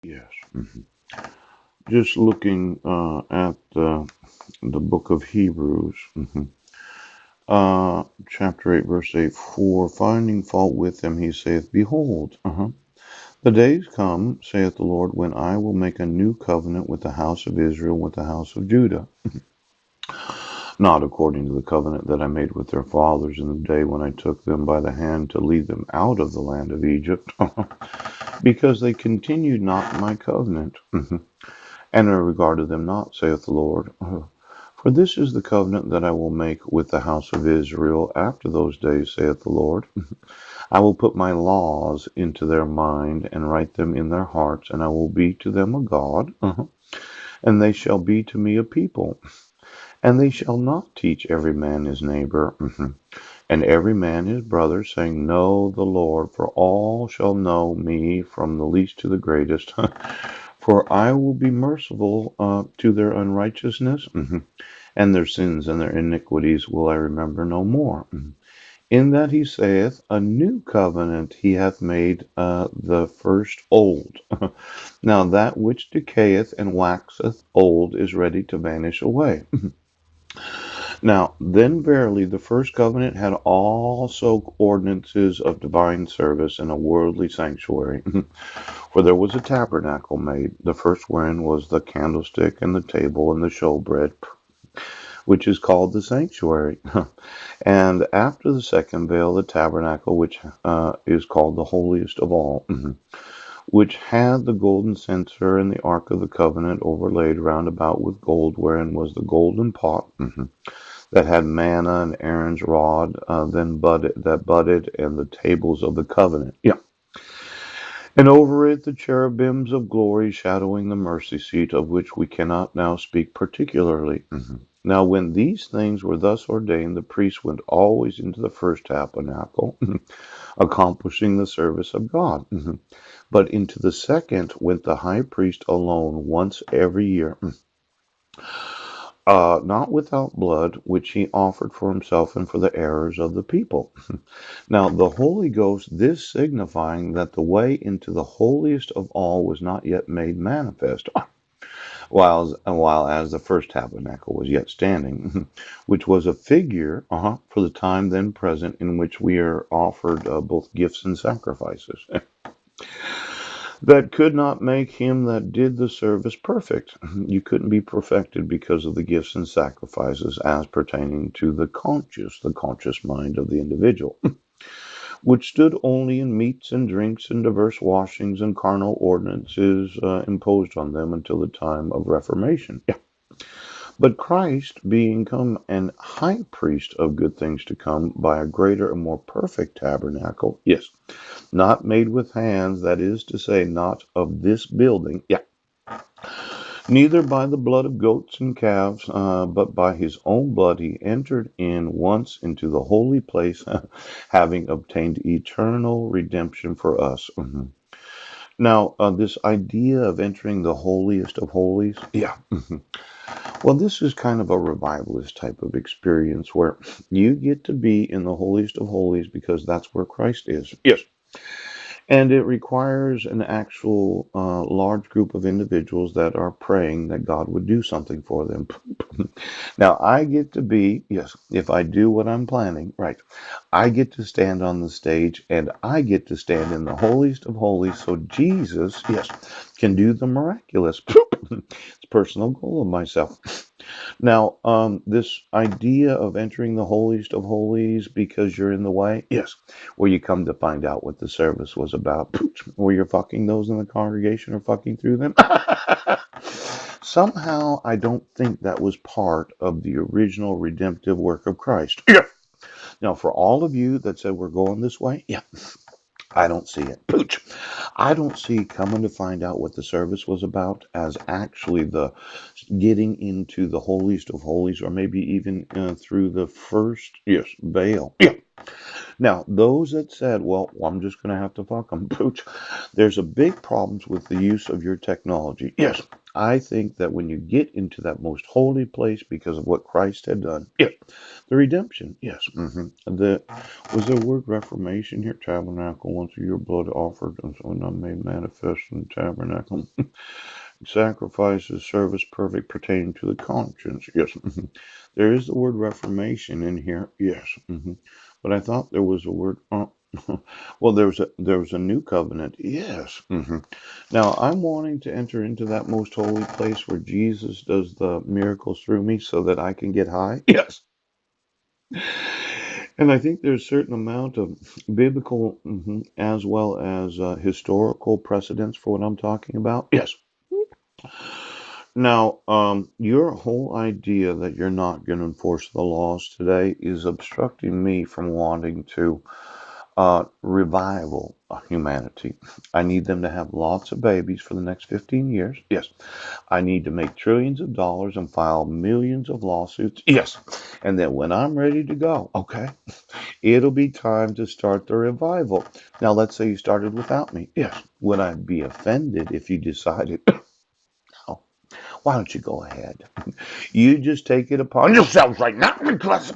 Yes. Just looking at the book of Hebrews, chapter 8, verse 8, for finding fault with them, he saith, Behold, the days come, saith the Lord, when I will make a new covenant with the house of Israel, with the house of Judah, not according to the covenant that I made with their fathers in the day when I took them by the hand to lead them out of the land of Egypt, because they continued not my covenant, and I regarded them not, saith the Lord. For this is the covenant that I will make with the house of Israel after those days, saith the Lord. I will put my laws into their mind and write them in their hearts, and I will be to them a God, and they shall be to me a people. And they shall not teach every man his neighbor, and every man his brother, saying, Know the Lord, for all shall know me from the least to the greatest. For I will be merciful to their unrighteousness, and their sins and their iniquities will I remember no more. In that he saith, A new covenant he hath made, the first old. Now that which decayeth and waxeth old is ready to vanish away. Now then verily the first covenant had also ordinances of divine service and a worldly sanctuary. For there was a tabernacle made, the first wherein was the candlestick and the table and the showbread, which is called the sanctuary. And after the second veil, the tabernacle, which is called the holiest of all, which had the golden censer and the ark of the covenant overlaid round about with gold, wherein was the golden pot that had manna and Aaron's rod, that budded, and the tables of the covenant. Yeah. And over it the cherubims of glory shadowing the mercy seat, of which we cannot now speak particularly. Now, when these things were thus ordained, the priest went always into the first tabernacle, accomplishing the service of God. But into the second went the high priest alone once every year, not without blood, which he offered for himself and for the errors of the people. Now, the Holy Ghost, this signifying that the way into the holiest of all was not yet made manifest, while as the first tabernacle was yet standing, which was a figure for the time then present, in which we are offered both gifts and sacrifices, that could not make him that did the service perfect. You couldn't be perfected because of the gifts and sacrifices as pertaining to the conscious mind of the individual, which stood only in meats and drinks and diverse washings and carnal ordinances imposed on them until the time of Reformation. Yeah. But Christ, being come an high priest of good things to come, by a greater and more perfect tabernacle, yes, not made with hands, that is to say, not of this building, yeah, neither by the blood of goats and calves, but by his own blood he entered in once into the holy place, having obtained eternal redemption for us. Now, this idea of entering the holiest of holies, yeah. Well, this is kind of a revivalist type of experience where you get to be in the holiest of holies because that's where Christ is. Yes. And it requires an actual large group of individuals that are praying that God would do something for them. Now, I get to be, yes, if I do what I'm planning, right, I get to stand on the stage and I get to stand in the holiest of holies so Jesus, yes, can do the miraculous. It's a personal goal of myself. Now, this idea of entering the holiest of holies because you're in the way, yes, where you come to find out what the service was about, where you're fucking those in the congregation or fucking through them. Somehow, I don't think that was part of the original redemptive work of Christ. Yeah. Now, for all of you that said we're going this way, yeah, I don't see it. Pooch. I don't see coming to find out what the service was about as actually the getting into the holiest of holies, or maybe even through the first, yes, veil. Yeah. Now, those that said, well, I'm just going to have to fuck them, pooch, there's a big problems with the use of your technology. Yes, I think that when you get into that most holy place because of what Christ had done, yeah, the redemption, yes. The was the word reformation here? Tabernacle, once a year blood offered, and so not made manifest in the tabernacle. Sacrifices, service perfect pertaining to the conscience. Yes. There is the word reformation in here. Yes. But I thought there was a word. Well, there was a new covenant. Yes. Now I'm wanting to enter into that most holy place where Jesus does the miracles through me, so that I can get high. Yes. And I think there's a certain amount of biblical, as well as historical precedence for what I'm talking about. Yes. Now, your whole idea that you're not going to enforce the laws today is obstructing me from wanting to revival humanity. I need them to have lots of babies for the next 15 years. Yes. I need to make trillions of dollars and file millions of lawsuits. Yes. And then when I'm ready to go, okay, it'll be time to start the revival. Now, let's say you started without me. Yes. Would I be offended if you decided, oh, why don't you go ahead? You just take it upon yourselves right now because